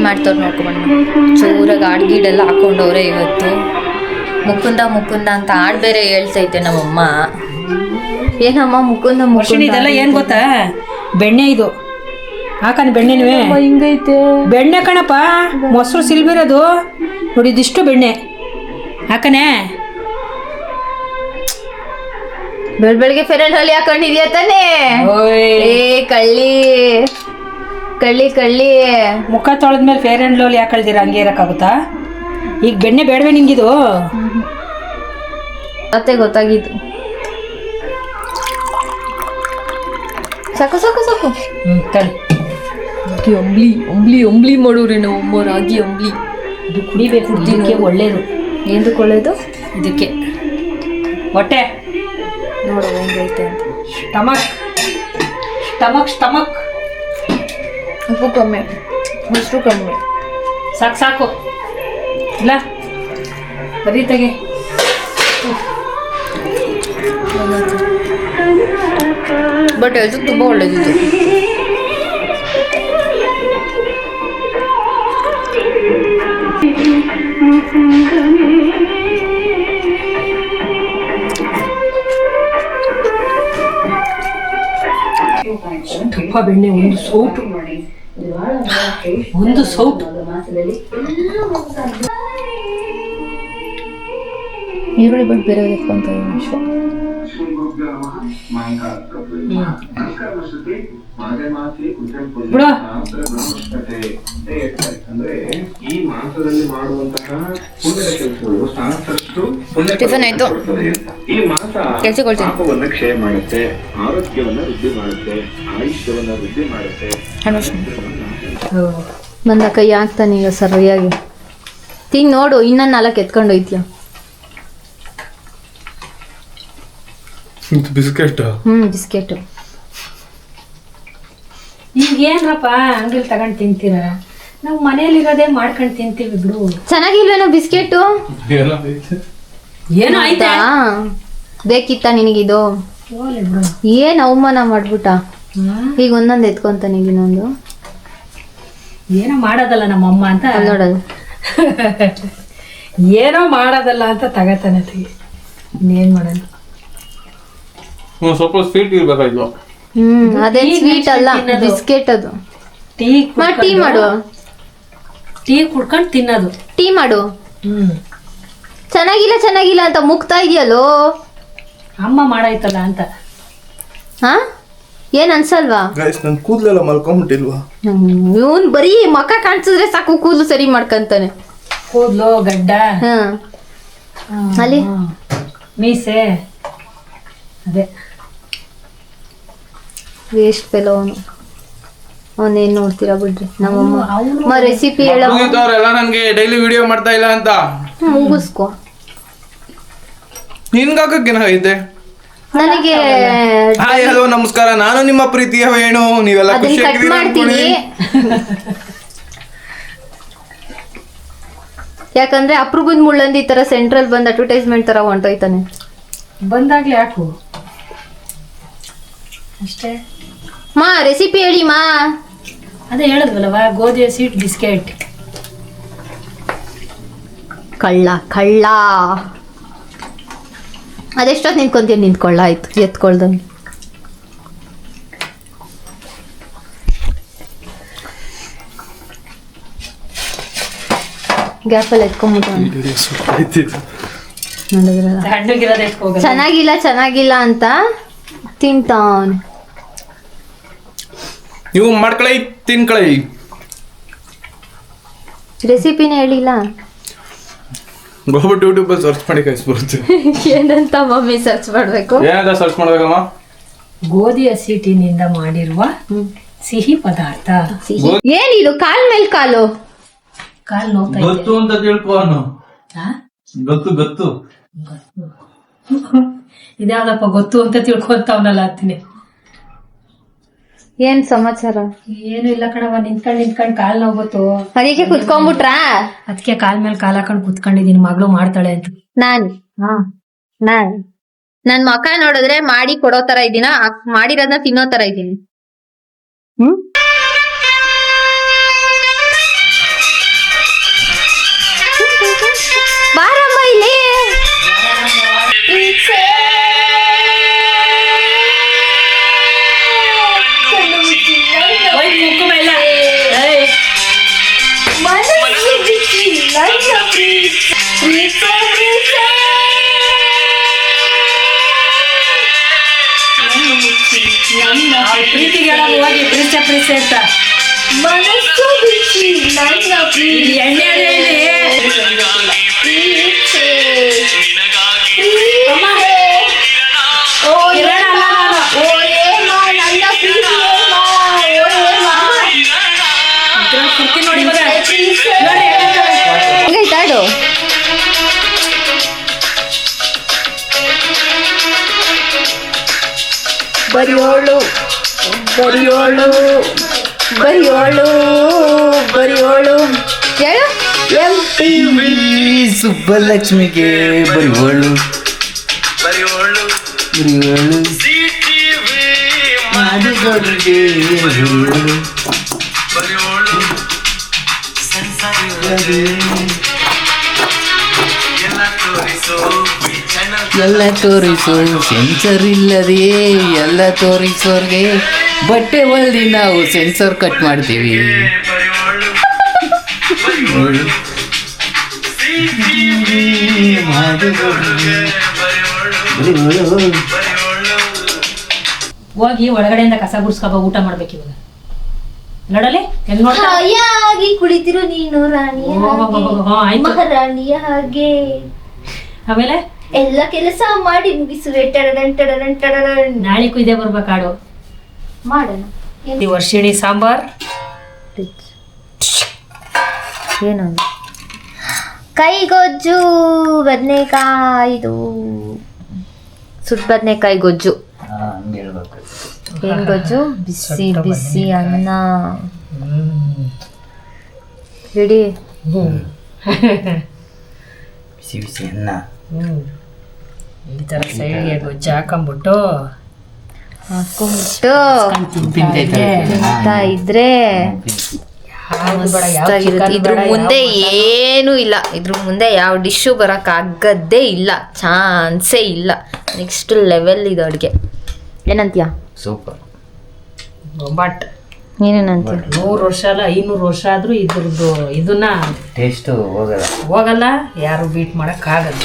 ಮಾಡ್ತವ್ರು ನೋಡ್ಕೊಂಡ್ ಚೂರಾಗ ಹಾಡ್ಗೀಡೆಲ್ಲ ಹಾಕೊಂಡವ್ರೆ ಇವತ್ತು. ಮುಕುಂದ ಮುಕುಂದ ಅಂತ ಹಾಡ್ ಬೇರೆ ಹೇಳ್ತೈತೆ ನಮ್ಮಮ್ಮ. ಏನಮ್ಮ ಮುಕುಂದ ಮುಕುಂದ ಇದೆಲ್ಲ ಏನ್ ಗೊತ್ತಾ? ಬೆಣ್ಣೆ ಇದು ಹಾಕನ್ ಬೆಣ್ಣೆನುವೆ ಹಿಂಗೈತೆ. ಬೆಣ್ಣೆ ಕಣಪ್ಪ, ಮೊಸರು ಸಿಲ್ಬಿರೋದು ನೋಡಿ. ಇದಿಷ್ಟು ಬೆಣ್ಣೆ ಹಾಕನೆ. ಬೆಳಗ್ಗೆ ಫೇರ್ ಅಂಡ್ ಲವ್ಲಿ ಹಾಕೊಂಡಿದ್ಯಾ ತಾನೇ? ಏ ಕಳ್ಳಿ ಕಳ್ಳಿ ಕಳ್ಳಿ. ಮುಖ ತೊಳೆದ್ಮೇಲೆ ಫೇರ್ ಅಂಡ್ ಲವ್ಲಿ ಹಾಕೊಳ್ದಿರ ಹಂಗೆ ಇರಕ್ಕಾಗುತ್ತಾ? ಈಗ ಬೆಣ್ಣೆ ಬೇಡವೆ ನಿಂಗಿದು? ಮತ್ತೆ ಗೊತ್ತಾಗಿದ್ದು. ಸಾಕು ಸಾಕು ಸಾಕು. ಅಂಬ್ಲಿ ಅಂಬ್ಲಿ ಅಂಬ್ಲಿ ಮಾಡೋರಿ ನಾವು ಅಮ್ಮ. ರಾಗಿ ಅಂಬ್ಲಿ ಇದು ಕುಡಿಬೇಕು, ಇದಕ್ಕೆ ಒಳ್ಳೇದು. ಏನಕ್ಕೆ ಒಳ್ಳೇದು? ಇದಕ್ಕೆ ಹೊಟ್ಟೆ ನೋಡು ಹೆಂಗೈತೆ ಅಂತ. Stomach stomach stomach. ಉಪ್ಪು ಕಮ್ಮಿ, ಮೊಸರು ಕಮ್ಮಿ. ಸಾಕು ಸಾಕು. ಇಲ್ಲ ಬರೀ ತೆಗೆ. ಬಟ್ ಅದು ತುಂಬ ಒಳ್ಳೇದಿತ್ತು. ತುಪ್ಪ ಬೆಣ್ಣೆ ಒಂದು ಸೌಟು, ಒಂದು ಸೌಟು. ಈರುಳ್ಳಿ ಬಿಟ್ಟು ಬೇರೆ ಎತ್ಕೊಂತ ನಿಮಿಷ. ಬಿಡು. ಟಿಫನ್ ಆಯ್ತು, ಕೆಲ್ಸಕ್ಕೆ ಕೊಡ್ತೀನಿ. ಕ್ಷಯ ಮಾಡುತ್ತೆ, ಆರೋಗ್ಯವನ್ನು ವೃದ್ಧಿ ಮಾಡುತ್ತೆ, ಆಯುಷ್ಯವನ್ನು ವೃದ್ಧಿ ಮಾಡುತ್ತೆ. ಬಂದ ಕೈ ಹಾಕ್ತಾನೆ ಈಗ ಸರಿಯಾಗಿ. ತಿಂಗ್ ನೋಡು, ಇನ್ನ 4 ಎತ್ಕೊಂಡು ಹೋಯ್ತೀಯ. ಬಿಸ್ಕೆಟ್. ಬಿಸ್ಕೆಟ್. ಈಗ ಏನ್ರಪ್ಪ ಅಂಗಡಿಲಿ ತಗೊಂಡು ತಿಂತೀರ? ನಾವು ಮನೇಲಿರೋದೇ ಮಾಡ್ಕೊಂಡು ತಿಂತೀವಿ ಬಿಡು. ಚೆನ್ನಾಗಿಲ್ವೇನೋ ಬಿಸ್ಕೆಟ್? ಏನೋ ಆಯ್ತಾ? ಬೇಕಿತ್ತ ನಿನಗಿದು? ಏನ್ ಅವಮಾನ ಮಾಡ್ಬಿಟ್ಟ. ಈಗ ಒಂದೊಂದು ಎತ್ಕೊಂತಾನೆ, ಈಗ ಇನ್ನೊಂದು. ಏನೋ ಮಾಡೋದಲ್ಲ ನಮ್ಮಮ್ಮ ಅಂತ ನೋಡೋದು. ಏನೋ ಮಾಡೋದಲ್ಲ ಅಂತ ತಗತಾನೆ. ಇನ್ನೇನ್ ಮಾಡೋಣ? ಸ್ವಲ್ಪ ಸ್ವೀಟ್ ಇರ್ಬೇಕಾಯ್ತು. ಅದೇ ಸ್ವೀಟ್ ಅಲ್ಲ, ಬಿಸ್ಕೆಟ್ ಅದು. ಟೀ ಮಾಡು. ಟೀ ಕುಡ್ಕೊಂಡು ತಿನ್ನೋದು. ಟೀ ಮಾಡು. ಚೆನ್ನಾಗಿಲ್ಲ ಚೆನ್ನಾಗಿಲ್ಲ ಅಂತ ಮುಗ್ತಾ ಇದೆಯಲ್ಲೋ. ಅಮ್ಮ ಮಾಡಾಯ್ತಲ್ಲ ಅಂತ. ಹಾ, ಏನ್ ಅನ್ಸಲ್ವಾ? ನನ್ ಕೂದಲೆಲ್ಲ ಮಲ್ಕೊಂಡ್ಬಿಟ್ಟಿಲ್ವಾ? ಇವನ್ ಬರೀ ಮಕ ಕಾಣಿಸಿದ್ರೆ ಸಾಕು ಕೂದಲು ಸರಿ ಮಾಡ್ಕಂತಾನೆ. ಕೂದಲು ಗಡ್ಡ, ಅಲ್ಲಿ ಮೀಸೆ, ಅದೇ ವೇಸ್ಟ್ ಫೆಲೋ ಅವನು. ಅವನೇನ್ ನೋಡ್ತೀರಾ ಬಿಡ್ರಿ. ನಮ್ಮಮ್ಮ ರೆಸಿಪಿ ಹೇಳ ನನ್ಗೆ ಡೈಲಿ ವಿಡಿಯೋ ಮಾಡ್ತಾ ಇಲ್ಲ ಅಂತ ಮುಗಿಸ್ಕೊ. ನಿನ್ಗಾಕೇನಾಗೈತೆ? ನನಗೆ ಹಾಯ್ ಹಲೋ ನಮಸ್ಕಾರ, ನಾನು ನಿಮ್ಮ ಪ್ರೀತಿಯ ವೇಣು. ನೀವೆಲ್ಲ ಅದನ್ನ ಕಟ್ ಮಾಡ್ತೀನಿ. ಯಾಕಂದ್ರೆ ಅಪ್ರೂಪದ ಮುಳ್ಳಂದಿ ಈ ತರ ಸೆಂಟ್ರಲ್ ಬಂದ್ ಅಡ್ವರ್ಟೈಸ್ಮೆಂಟ್ ತರ ಹೊಂಟೋಯ್ತಾನೆ. ಬಂದಾಗ್ಲೇ ಹಾಕು ಅಷ್ಟೇ. ಮಾ ರೆಸಿಪಿ ಹೇಳಿ ಮಾ. ಅದೇ ಹೇಳಿದ್ವಲ್ಲವ, ಗೋಧಿ ಸ್ವೀಟ್ ಬಿಸ್ಕೆಟ್. ಕಳ್ಳ ಕಳ್ಳ. ಅದೆಷ್ಟೊತ್ತು ನಿಂತ್ಕೊಂತೀನಿ? ನಿಂತ್ಕೊಳ್ಳ ಆಯ್ತು, ಎತ್ಕೊಳ್ದಂಗೆ. ಗ್ಯಾಪಲ್ಲಿ ಎತ್ಕೊಂಡ್ಬಿಟ್ಟು ಚೆನ್ನಾಗಿಲ್ಲ ಚೆನ್ನಾಗಿಲ್ಲ ಅಂತ ತಿಂತಾನ್. ನೀವು ಮಾಡ್ಕೊಳ್ಳಿ, ತಿನ್ಕೊಳ್ಳಿ. ರೆಸಿಪಿನೇ ಹೇಳಿಲ್ಲ. ಹೋಗ್ಬಿಟ್ಟು ಯೂಟ್ಯೂಬ್ ಸರ್ಚ್ ಮಾಡಿ ಕಳಿಸ್ಬರುತ್ತೆ. ಏನಂತ ಮಮ್ಮಿ ಸರ್ಚ್ ಮಾಡ್ಬೇಕು? ಏನಂತ ಸರ್ಚ್ ಮಾಡ್ಬೇಕಮ್ಮ? ಗೋಧಿ ಹಸಿಟ್ಟಿನಿಂದ ಮಾಡಿರುವ ಸಿಹಿ ಪದಾರ್ಥ. ಏನಿದು? ಕಾಲ್ ಮೇಲ್ ಕಾಲು. ಕಾಲ್ ನೋಡ್ತಾ ಗೊತ್ತು ಅಂತ ತಿಳ್ಕೊ. ಗೊತ್ತು ಗೊತ್ತು. ಇದ್ಯಾವ್ದಪ್ಪ ಗೊತ್ತು ಅಂತ ತಿಳ್ಕೊಂತವನಲ್ಲ ಅಂತೀನಿ. ಏನ್ ಸಮಾಚಾರ? ಏನು ಇಲ್ಲ ಕಣವ, ನಿಂತ್ಕೊಂಡ್ ಕಾಲ್ ನೋವು ಗೊತ್ತು. ಅದಕ್ಕೆ ಕುತ್ಕೊಂಡ್ಬಿಟ್ರಾ? ಅದಕ್ಕೆ ಕಾಲ್ ಮೇಲೆ ಕಾಲ್ ಹಾಕೊಂಡ್ ಕುತ್ಕೊಂಡಿದೀನಿ, ಮಗಳು ಮಾಡ್ತಾಳೆ ಅಂತ. ನನ್ ಮಕ ನೋಡಿದ್ರೆ ಮಾಡಿ ಕೊಡೋ ತರ ಇದ್ದೀನ, ಮಾಡಿರೋದನ್ನ ತಿನ್ನೋ ತರ ಇದ್ದೀನಿ. ಬಾರಮ್ಮ ಇಲ್ಲಿ. ಕುಂಕುಮ ಇಲ್ಲ. ಏಯ್, ಪ್ರೀತಿಗೆ ಹೇಳೋದು ಹೋಗಿ ಪ್ರೀತಿ ಪ್ರೀತಿ ಅಂತ ಮನಸ್ಸು ಬಿಚ್ಚಿ ನನ್ನ ಇಲ್ಲಿ ಎಣ್ಣೆ ಅದು ಇಲ್ಲಿ. ಅಮ್ಮ, ಕಿರಣ ಅಲ್ಲ ನಾನು. ಇದ್ರಲ್ಲಿ ಕೊಡ್ತೀನಿ ನೋಡಿ ಇವಾಗ. ನೋಡಿ, ಹೆಂಗೈತಾಡು? ಬರಿಯೋಳು ಬರಿಯೋಳು ಬರಿಯೋಳು ಬರಿಯೋಳು ಹೇಳು. ಸುಬ್ಬಲಕ್ಷ್ಮಿಗೆ ಬರಿವಳು ಬರಿವಳು ಮಾದಿಗೌಡರಿಗೆ ಬರಿವಳು ಎಲ್ಲ ತೋರಿಸು ಸೆನ್ಸರ್ ಇಲ್ಲದೆ ಎಲ್ಲ ತೋರಿಸೋರ್ಗೆ ಬಟ್ಟೆ ಹೊಲ್ದಿ ನಾವು ಸೆನ್ಸರ್ ಕಟ್ ಮಾಡ್ತೀವಿ. ಹೋಗಿ ಒಳಗಡೆಯಿಂದ ಕಸ ಗುಡ್ಸ್ಕೊಬ, ಊಟ ಮಾಡ್ಬೇಕು ಇವಾಗ. ನೋಡಲಿ ಹೆಂಗ್ ನೋಡ್ತಾ ಹಾಯಾಗಿ ಕುಳಿತಿರು ನೀನು ರಾಣಿಯ ಹಾಗೆ, ಮಹಾರಾಣಿಯ ಹಾಗೆ. ಆಮೇಲೆ ಎಲ್ಲ ಕೆಲಸ ಮಾಡಿ ಮುಗಿಸುವೆ. ಟಡಡನ್ ಟಡಡನ್ ಟಡಡನ್. ನಾಳಿಗೂ ಇದೇ ಬರ್ಬೇಕಾಡು. ಮಾಡೋಣ. ಈ ವರ್ಷಿಣಿ ಸಾಂಬಾರ್, ಏನು ಕೈಗೊಜ್ಜು, ಬದನೆಕಾಯಿದು ಸುಟ್ಟು ಬದನೆಕಾಯಿ ಗೊಜ್ಜು. ಏನ್ ಗೊಜ್ಜು? ಬಿಸಿ ಬಿಸಿ ಅನ್ನ ಹಿಡಿ. ಬಿಸಿ ಬಿಸಿ ಅನ್ನ ಈ ತರ ಸೈಡ್ಗೆ ಗೊಜ್ಜು ಹಾಕೊಂಡ್ಬಿಟ್ಟು ಹಾಕೊಂಡ್ಬಿಟ್ಟು ಉಪ್ಪಿನಕಾಯಿ ತಿಂತಾ ಇದ್ರೆ ಮಸ್ತಾಗಿರುತ್ತೆ. ಇದ್ರ ಮುಂದೆ ಏನೂ ಇಲ್ಲ. ಇದ್ರ ಮುಂದೆ ಯಾವ ಡಿಶ್ಶು ಬರಕ್ ಆಗದ್ದೇ ಇಲ್ಲ, ಚಾನ್ಸೇ ಇಲ್ಲ. ನೆಕ್ಸ್ಟ್ ಲೆವೆಲ್ ಇದು ಅಡುಗೆ. ಏನಂತೀಯ? ಸೂಪರ್. ಬಟ್ ನೀನೇನಂತೀಯ? 100 ವರ್ಷ ಅಲ್ಲ 500 ವರ್ಷ ಆದ್ರೂ ಇದ್ರದ್ದು ಇದನ್ನ ಟೇಸ್ಟು ಹೋಗಲ್ಲ ಹೋಗಲ್ಲ, ಯಾರು ಬೀಟ್ ಮಾಡಕ್ ಆಗಲ್ಲ.